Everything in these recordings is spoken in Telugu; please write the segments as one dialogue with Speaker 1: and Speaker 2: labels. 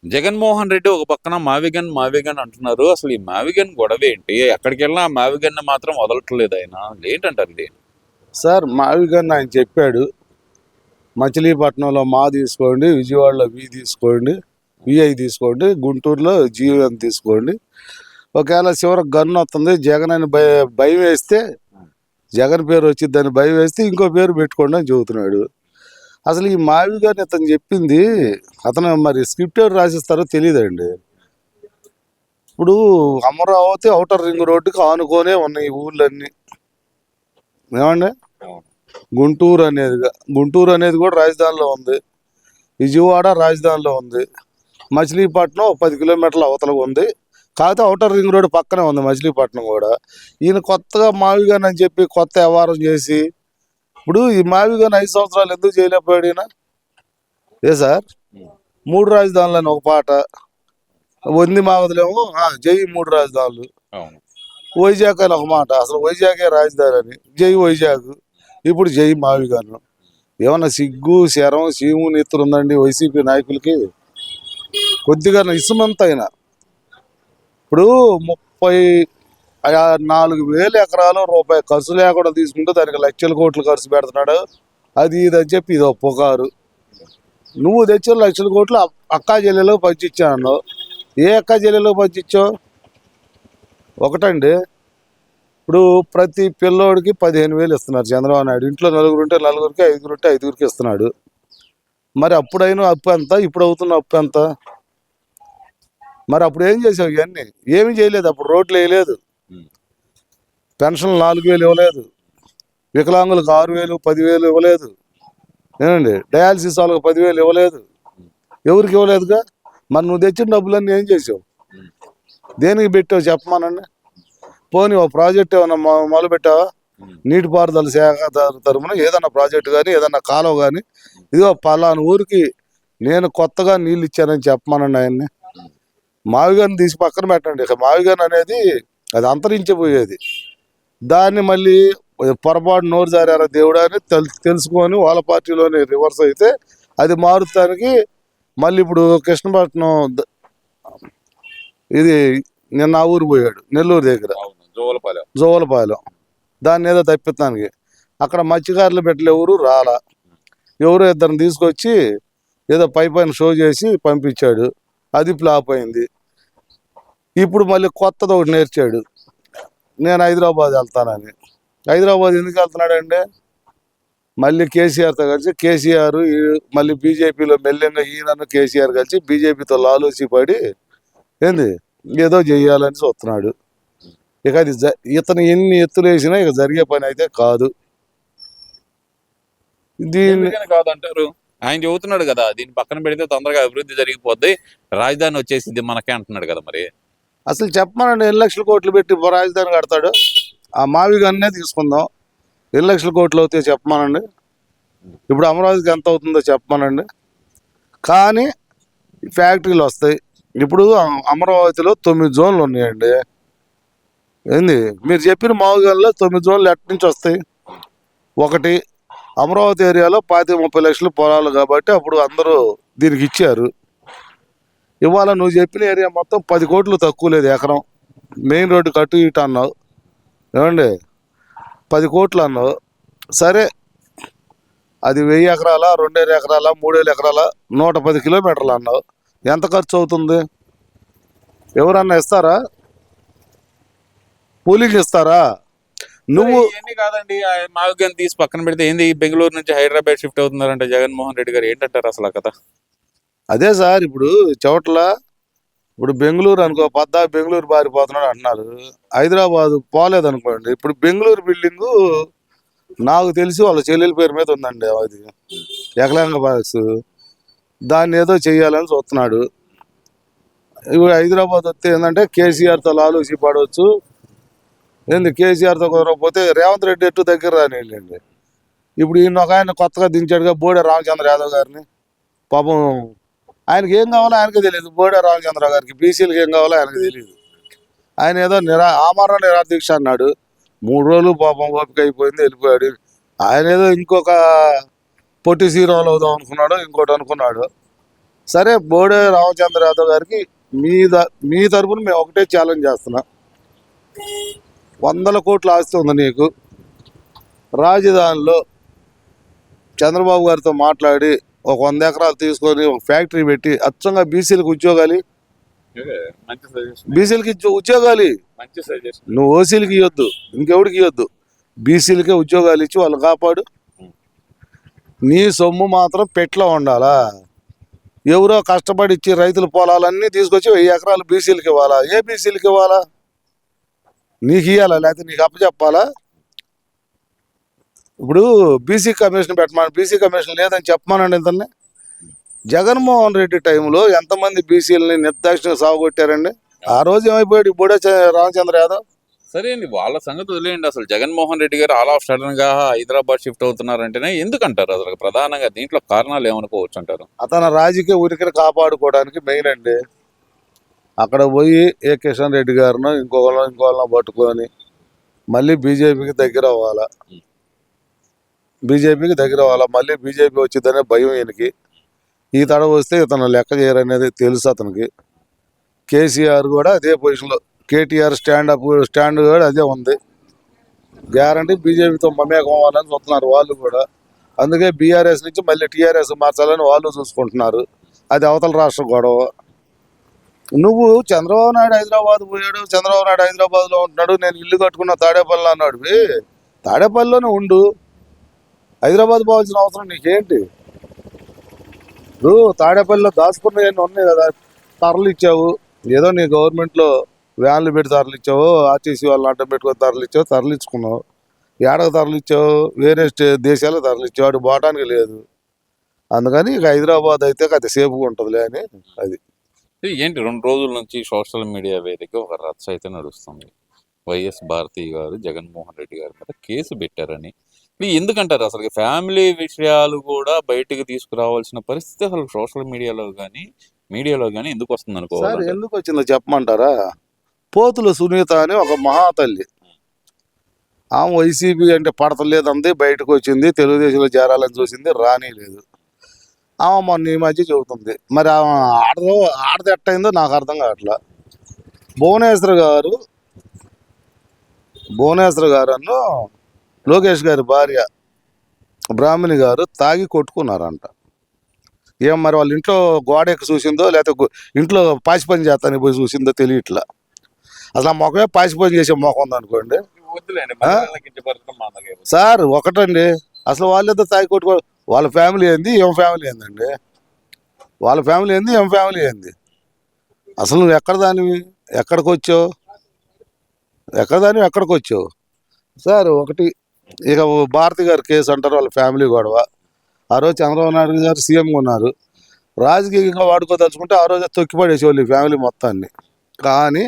Speaker 1: జగన్మోహన్ రెడ్డి ఒక పక్కన మావిగన్ మావిగన్ అంటున్నారు. అసలు ఈ మావిగన్ గొడవ ఏంటి? ఎక్కడికి వెళ్ళినా ఆ మావిగన్ మాత్రం వదలట్లేదు ఆయన. ఏంటంటారు ఇది?
Speaker 2: సార్ మావిగన్ ఆయన చెప్పాడు, మచిలీపట్నంలో మా తీసుకోండి, విజయవాడలో వి తీసుకోండి, విఐ తీసుకోండి, గుంటూరులో జీవన్ తీసుకోండి. ఒకవేళ చివరికి గన్ను వస్తుంది, జగన్ అని భయం వేస్తే, జగన్ పేరు వచ్చిందని భయం వేస్తే ఇంకో పేరు పెట్టుకోండి అని చెబుతున్నాడు. అసలు ఈ మావిగన్ ఇతను చెప్పింది, అతను మరి స్క్రిప్ట్ ఎవరు రాసిస్తారో తెలియదండి. ఇప్పుడు అమరావతి ఔటర్ రింగ్ రోడ్డుకి ఆనుకోనే ఉన్నాయి ఈ ఊళ్ళన్నీ. ఏమండి, గుంటూరు అనేది కూడా రాజధానిలో ఉంది, విజయవాడ రాజధానిలో ఉంది, మచిలీపట్నం 10 కిలోమీటర్ల అవతలకు ఉంది. కాకపోతే ఔటర్ రింగ్ రోడ్ పక్కనే ఉంది మచిలీపట్నం కూడా. ఈయన కొత్తగా మావిగన్ అని చెప్పి కొత్త వ్యవహారం చేసి, ఇప్పుడు ఈ మావిగన్ 5 సంవత్సరాలు ఎందుకు చేయలేకపోయాడు ఈయన? ఏ సార్, 3 రాజధానులని ఒక పాట, వంది మావదులేమో జై 3 రాజధానులు, వైజాగ్ అని ఒక మాట, అసలు వైజాగే రాజధాని అని, జై వైజాగ్, ఇప్పుడు జై మావిగన్. ఏమన్నా సిగ్గు శరం సీము నెత్తులు ఉందండి వైసీపీ నాయకులకి? కొద్దిగా ఇసుమంతైనా. ఇప్పుడు 34,000 ఎకరాలు రూపాయి ఖర్చు లేకుండా తీసుకుంటూ దానికి లక్షల కోట్లు ఖర్చు పెడుతున్నాడు. అది ఇది అని చెప్పి ఇది పుకారు. నువ్వు తెచ్చిన లక్షల కోట్లు అక్కా చెల్లెలో పంచిచ్చాను. ఏ అక్కా చెల్లెలో పంచిచ్చావు? ఒకటండి, ఇప్పుడు ప్రతి పిల్లోడికి 15,000 ఇస్తున్నారు చంద్రబాబు నాయుడు. ఇంట్లో 4 ఉంటే 4కి, 5 ఉంటే 5కి ఇస్తున్నాడు. మరి అప్పుడైనా అప్పు ఎంత, ఇప్పుడు అవుతున్న అప్పు ఎంత? మరి అప్పుడు ఏం చేసావు? ఇవన్నీ ఏమీ చేయలేదు. అప్పుడు రోడ్లు వేయలేదు, పెన్షన్లు 4,000 ఇవ్వలేదు, వికలాంగులకు 6,000 10,000 ఇవ్వలేదు, ఏమండి డయాలసిస్ వాళ్ళకి 10,000 ఇవ్వలేదు. ఎవరికి ఇవ్వలేదుగా. మరి నువ్వు తెచ్చిన డబ్బులన్నీ ఏం చేసావు? దేనికి పెట్టావు చెప్పమానండి. పోనీ ఒక ప్రాజెక్ట్ ఏమన్నా మొదలు పెట్టావా? నీటిపారుదల శాఖ తరఫున ఏదన్నా ప్రాజెక్టు కానీ ఏదన్నా కాలువ కానీ, ఇదిగో పలానా ఊరికి నేను కొత్తగా నీళ్ళు ఇచ్చానని చెప్పమానండి ఆయన్ని. మావిగన్ తీసి పక్కన పెట్టండి. ఇక మావిగన్ అనేది అది అంతరించిపోయేది. దాన్ని మళ్ళీ పొరపాటు నోరు జారారా దేవుడా అని తెలుసుకొని వాళ్ళ పార్టీలోనే రివర్స్ అయితే అది మారుతానికి మళ్ళీ ఇప్పుడు కృష్ణపట్నం ఇది నిన్న ఆ ఊరు పోయాడు, నెల్లూరు దగ్గర జోవలపాలెం. దాన్ని ఏదో తప్పిస్తానికి అక్కడ మత్స్యకారులు పెట్టలే ఎవరు రాలా. ఎవరో ఇద్దరిని తీసుకొచ్చి ఏదో పైన షో చేసి పంపించాడు. అది ఫ్లాప్ అయింది. ఇప్పుడు మళ్ళీ కొత్తది ఒకటి నేర్చాడు, నేను హైదరాబాద్ వెళ్తానని. హైదరాబాద్ ఎందుకు వెళ్తున్నాడండి? మళ్ళీ కేసీఆర్తో కలిసి కేసీఆర్ మళ్ళీ బీజేపీలో మెల్లెంగా ఈయనను కేసీఆర్ కలిసి బీజేపీతో లాలూచి పడి ఏంది ఏదో చెయ్యాలని చూస్తున్నాడు. ఇక అది ఇతను ఎన్ని ఎత్తులు వేసినా ఇక జరిగే పని అయితే కాదు.
Speaker 1: దీన్ని కాదంటారు. ఆయన చెబుతున్నాడు కదా, దీన్ని పక్కన పెడితే తొందరగా అభివృద్ధి జరిగిపోద్ది, రాజధాని వచ్చేసింది మనకే అంటున్నాడు కదా. మరి
Speaker 2: అసలు చెప్పమనండి, 2 లక్షల కోట్లు పెట్టి రాజధాని కడతాడు? ఆ మావిగన్నే తీసుకుందాం, 2 లక్షల కోట్లు అవుతాయి చెప్పమనండి. ఇప్పుడు అమరావతికి ఎంత అవుతుందో చెప్పమనండి. కానీ ఫ్యాక్టరీలు వస్తాయి. ఇప్పుడు అమరావతిలో 9 జోన్లు ఉన్నాయండి. ఏంది మీరు చెప్పిన మావిగన్లో 9 జోన్లు ఎక్కడి నుంచి వస్తాయి? ఒకటి, అమరావతి ఏరియాలో 25-30 లక్షల పొలాలు కాబట్టి అప్పుడు అందరూ దీనికి ఇచ్చారు. ఇవాళ నువ్వు చెప్పిన ఏరియా మొత్తం 10 కోట్లు తక్కువ లేదు ఎకరం. మెయిన్ రోడ్డు కట్టు ఇటు అన్నావు, ఏమండి 10 కోట్లు అన్నావు. సరే, అది 1000 ఎకరాల 2,000 ఎకరాల 3,000 ఎకరాల 110 కిలోమీటర్లు అన్నావు. ఎంత ఖర్చు అవుతుంది? ఎవరన్నా ఇస్తారా? కూలింగ్ ఇస్తారా? నువ్వు
Speaker 1: ఇవన్నీ కాదండి, మావిగన్ తీసి పక్కన పెడితే ఏంది బెంగళూరు నుంచి హైదరాబాద్ షిఫ్ట్ అవుతున్నారంట జగన్మోహన్ రెడ్డి గారు. ఏంటంటారు అసలు ఆ కథ?
Speaker 2: అదే సార్, ఇప్పుడు చోట్ల ఇప్పుడు బెంగళూరు అనుకో, బెంగళూరు పారిపోతున్నాడు అంటున్నారు. హైదరాబాద్ పోలేదు అనుకోండి. ఇప్పుడు బెంగళూరు బిల్డింగు నాకు తెలిసి వాళ్ళ చెల్లెల పేరు మీద ఉందండి. అది ఎకలాంగ బాక్స్, దాన్ని ఏదో చెయ్యాలని చూస్తున్నాడు. ఇప్పుడు హైదరాబాద్ వస్తే ఏంటంటే కేసీఆర్తో ఆలోచి పడవచ్చు. ఏంది కేసీఆర్తో కుదరకపోతే రేవంత్ రెడ్డి ఎట్టు దగ్గర రానివ్వండి. ఇప్పుడు ఈయన ఒక ఆయన కొత్తగా దించాడుగా, బోడే రామచంద్ర యాదవ్ గారిని. పాపం ఆయనకి ఏం కావాలో ఆయనకే తెలియదు. బోడే రామచంద్ర గారికి బీసీలకు ఏం కావాలో ఆయనకు తెలియదు. ఆయన ఏదో ఆమరణ నిరాదీక్ష అన్నాడు. 3 రోజులు పాపం ఓపిక అయిపోయింది, వెళ్ళిపోయాడు. ఆయన ఏదో ఇంకొక పొట్టి శ్రీరాములు అవుదాం అనుకున్నాడు, ఇంకోటి అనుకున్నాడు. సరే బోడే రామచంద్ర యాదవ్ గారికి మీ తరపున మేము ఒకటే ఛాలెంజ్ చేస్తున్నాం. 100 కోట్ల ఆస్తి ఉంది నీకు. రాజధానిలో చంద్రబాబు గారితో మాట్లాడి ఒక 100 ఎకరాలు తీసుకొని ఒక ఫ్యాక్టరీ పెట్టి అచ్చంగా బీసీలకు ఉద్యోగాలు,
Speaker 1: మంచి సజెషన్,
Speaker 2: బీసీలకి ఉద్యోగాలు
Speaker 1: మంచి సజెషన్.
Speaker 2: నువ్వు ఓసీలకి ఇవ్వద్దు, ఇంకెవడికి ఇవ్వద్దు, బీసీలకే ఉద్యోగాలు ఇచ్చి వాళ్ళు కాపాడు. నీ సొమ్ము మాత్రం పెట్లో ఉండాలా. ఎవరో కష్టపడి ఇచ్చి రైతుల పొలాలన్నీ తీసుకొచ్చి 1000 ఎకరాలు బీసీలకి ఇవ్వాలా? ఏ బీసీలకి ఇవ్వాలా? నీకు ఇవ్వాలా లేకపోతే నీకు అప్పచెప్పాలా? ఇప్పుడు బీసీ కమిషన్ పెట్టమని, బీసీ కమిషన్ లేదని చెప్పమానండి. ఇంతనే జగన్మోహన్ రెడ్డి టైంలో ఎంతమంది బీసీలని నిర్దాక్షిణ్యంగా సాగుకొట్టారండి. ఆ రోజు ఏమైపోయాడు బోడే రామచంద్ర యాదవ్.
Speaker 1: సరే అండి, వాళ్ళ సంగతి వదిలేయండి. అసలు జగన్మోహన్ రెడ్డి గారు ఆల్ ఆఫ్ సడన్ గా హైదరాబాద్ షిఫ్ట్ అవుతున్నారంటేనే ఎందుకంటారు? అసలు ప్రధానంగా దీంట్లో కారణాలు ఏమనుకోవచ్చు అంటారు?
Speaker 2: అతను రాజకీయ ఉనికిని కాపాడుకోవడానికి మెయిన్ అండి. అక్కడ పోయి ఏ కిషన్ రెడ్డి గారినో ఇంకోళ్ళని పట్టుకొని మళ్ళీ బీజేపీకి దగ్గర అవ్వాలా. మళ్ళీ బీజేపీ వచ్చిందనే భయం ఈయనకి. ఈ తడ వస్తే ఇతను లెక్క చేయరనేది తెలుసు అతనికి. కేసీఆర్ కూడా అదే పొజిషన్లో, కేటీఆర్ స్టాండ్ కూడా అదే ఉంది. గ్యారంటీ బీజేపీతో మమేకం అవ్వాలని చూస్తున్నారు వాళ్ళు కూడా. అందుకే బీఆర్ఎస్ నుంచి మళ్ళీ టీఆర్ఎస్ మార్చాలని వాళ్ళు చూసుకుంటున్నారు. అది అవతల రాష్ట్ర గొడవ. నువ్వు చంద్రబాబు నాయుడు హైదరాబాద్ పోయాడు, చంద్రబాబు నాయుడు హైదరాబాద్లో ఉంటున్నాడు, నేను ఇల్లు కట్టుకున్న తాడేపల్లి అన్నాడు. తాడేపల్లిలోనే ఉండు, హైదరాబాద్ పోవాల్సిన అవసరం నీకేంటి? ఇప్పుడు తాడేపల్లిలో దాచుకున్నవన్నీ ఉన్నాయి కదా, తరలు ఇచ్చావు. ఏదో నీ గవర్నమెంట్లో వ్యాన్లు పెట్టి తరలు ఇచ్చావు, ఆర్టీసీ వాళ్ళని అడ్డం పెట్టుకొని తరలు ఇచ్చావు, తరలు ఇచ్చుకున్నావు. ఏడకు తరలు ఇచ్చావు? వేరే దేశాలకు తరలు ఇచ్చావు, వాడు పోవటానికి లేదు. అందుకని ఇక హైదరాబాద్ అయితే అది సేఫ్గా ఉంటుందిలే అని. అది
Speaker 1: ఏంటి 2 రోజుల నుంచి సోషల్ మీడియా వేదిక ఒక రచ్చ అయితే నడుస్తుంది. వైఎస్ భారతి గారు జగన్మోహన్ రెడ్డి గారి మీద కేసు పెట్టారని. ఇది ఎందుకంటారు? అసలు ఫ్యామిలీ విషయాలు కూడా బయటకు తీసుకురావాల్సిన పరిస్థితి అసలు సోషల్ మీడియాలో కానీ ఎందుకు వస్తుంది
Speaker 2: సార్,
Speaker 1: అనుకోవాలి?
Speaker 2: ఎందుకు వచ్చిందో చెప్పమంటారా? పోతుల సునీత అని ఒక మహాతల్లి, ఆమె వైసీపీ అంటే పడతలేదంది, బయటకు వచ్చింది, తెలుగుదేశంలో చేరాలని చూసింది, రానిలేదు. ఆమె మొన్న ఈ మధ్య చెబుతుంది. మరి ఆమె ఆడది ఎట్టయిందో నాకు అర్థం కావట్లా. భువనేశ్వర్ గారు లోకేష్ గారి భార్య బ్రాహ్మణి గారు తాగి కొట్టుకున్నారంట. ఏం మరి వాళ్ళ ఇంట్లో గోడ ఎక్కి చూసిందో లేకపోతే ఇంట్లో పాచి పని చేస్తానికి పోయి చూసిందో తెలియట్లా. అసలు ఆ మొఖమే పాచి పని చేసే మొఖం ఉందనుకోండి. సార్ ఒకటండి, అసలు వాళ్ళిద్దరు తాగి కొట్టుకో, వాళ్ళ ఫ్యామిలీ ఏంది, ఏం ఫ్యామిలీ ఏందండి? వాళ్ళ ఫ్యామిలీ ఏంది, ఏం ఫ్యామిలీ ఏంది? అసలు నువ్వు ఎక్కడికి వచ్చావు సార్? ఒకటి, ఇక భారతి గారి కేసు అంటారు, వాళ్ళ ఫ్యామిలీ గొడవ. ఆ రోజు చంద్రబాబు నాయుడు గారు సీఎంగా ఉన్నారు, రాజకీయంగా వాడుకోదలుచుకుంటే ఆ రోజు తొక్కిపడేసేవాళ్ళు ఈ ఫ్యామిలీ మొత్తాన్ని. కానీ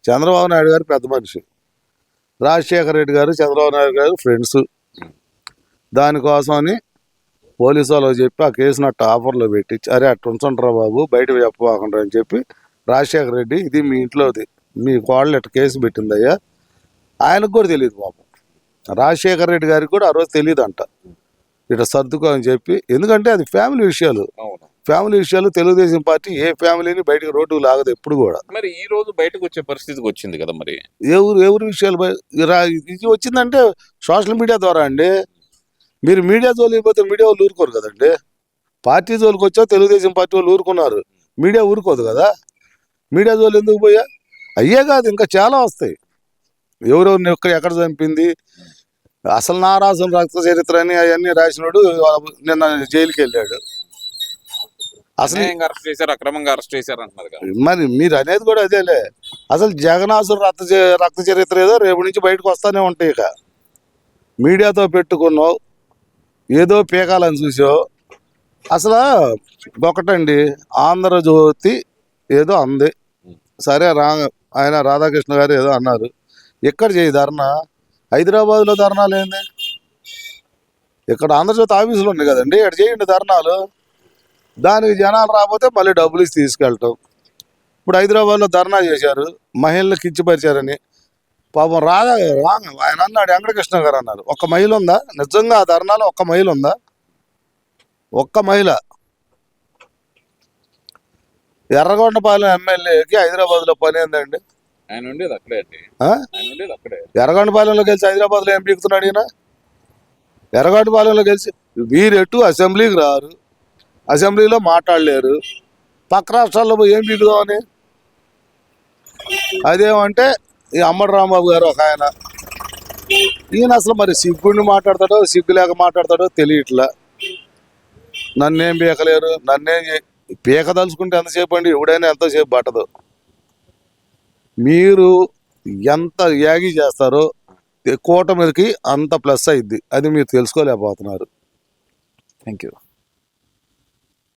Speaker 2: చంద్రబాబు నాయుడు గారు పెద్ద మనిషి, రాజశేఖర రెడ్డి గారు చంద్రబాబు నాయుడు గారు ఫ్రెండ్స్. దానికోసమని పోలీసు వాళ్ళకి చెప్పి ఆ కేసును అట్ట ఆఫర్లో పెట్టి, అరే అట్ట ఉంచండిరా బాబు, బయట చెప్పకుండా అని చెప్పి, రాజశేఖర రెడ్డి ఇది మీ ఇంట్లోది, మీ కోడలు ఇట్ట కేసు పెట్టిందయ్యా, ఆయనకు కూడా తెలియదు పాపం. రాజశేఖర రెడ్డి గారికి కూడా ఆ రోజు తెలియదు అంట, ఇట్లా సర్దుకో అని చెప్పి. ఎందుకంటే అది ఫ్యామిలీ విషయాలు. తెలుగుదేశం పార్టీ ఏ ఫ్యామిలీని బయటకు రోడ్డుకు లాగదు ఎప్పుడు కూడా.
Speaker 1: మరి ఈ రోజు బయటకు వచ్చే పరిస్థితికి వచ్చింది కదా. మరి
Speaker 2: ఎవరు విషయాలు ఇది వచ్చిందంటే సోషల్ మీడియా ద్వారా అండి. మీరు మీడియా జోలికి పోతే మీడియా వాళ్ళు ఊరుకోరు కదండి. పార్టీ జోలికి వచ్చా తెలుగుదేశం పార్టీ వాళ్ళు ఊరుకున్నారు, మీడియా ఊరుకోదు కదా. మీడియా జోలు ఎందుకు పోయా? అయ్యే కాదు, ఇంకా చాలా వస్తాయి. ఎవరెవరిని ఎక్కడ చంపింది, అసలు నారాజుల రక్త చరిత్ర అని అవన్నీ రాసినాడు నిన్న జైలుకి వెళ్ళాడు. అసలు
Speaker 1: అక్రమంగా అరెస్ట్ చేశారు అంటున్నారు కదా.
Speaker 2: మరి మీరు అనేది కూడా అదేలే. అసలు జగన్నాసుడు రక్త చరిత్ర ఏదో రేపు నుంచి బయటకు వస్తానే ఉంటాయి. ఇక మీడియాతో పెట్టుకున్నావు, ఏదో పీకాలని చూసావు. అసలు ఒకటండి, ఆంధ్రజ్యోతి ఏదో అంది, సరే ఆయన రాధాకృష్ణ గారు ఏదో అన్నారు. ఎక్కడ చేయి ధర్నా? హైదరాబాద్లో ధర్నాలు ఏంది? ఇక్కడ ఆంధ్రజ్యోతి ఆఫీసులు ఉన్నాయి కదండి, ఇక్కడ చేయండి ధర్నాలు. దానికి జనాలు రాకపోతే మళ్ళీ డబ్బులు ఇచ్చి తీసుకెళ్ళటం. ఇప్పుడు హైదరాబాద్లో ధర్నా చేశారు, మహిళలు కించపరిచారని. పాపం ఆయన అన్నాడు, వెంకటకృష్ణ గారు అన్నారు, ఒక్క మహిళ ఉందా నిజంగా ఆ ధర్నాలో? ఒక్క మహిళ ఉందా? ఒక్క మహిళ. ఎర్రగొండపాలెం ఎమ్మెల్యేకి హైదరాబాద్లో పని ఏందండి?
Speaker 1: ఆయన ఉండేది అక్కడే అండి,
Speaker 2: ఆ?
Speaker 1: ఆయన ఉండేది అక్కడే.
Speaker 2: ఎర్రగొండపాలెంలో గెలిచి హైదరాబాద్లో ఏం పీకుతున్నాడు ఈయన? ఎర్రగొండపాలెంలో గెలిచి వీరెట్టు అసెంబ్లీకి రారు, అసెంబ్లీలో మాట్లాడలేరు, పక్క రాష్ట్రాల్లో పోయి ఏం పీకుదామని. అదేమంటే ఈ అమ్మడి రాంబాబు గారు ఒక ఆయన, ఈయన అసలు మరి సిగ్గుండి మాట్లాడతాడో సిగ్గు లేక మాట్లాడతాడో తెలియట్లా. నన్నేం పీకలేరు, పీక తలుచుకుంటే ఎంతసేపు అండి? ఎవడైనా ఎంతసేపు పట్టదు. మీరు ఎంత యాగి చేస్తారో కూటమికి అంత ప్లస్ అయింది, అది మీరు తెలుసుకోలేకపోతున్నారు.
Speaker 1: Thank you.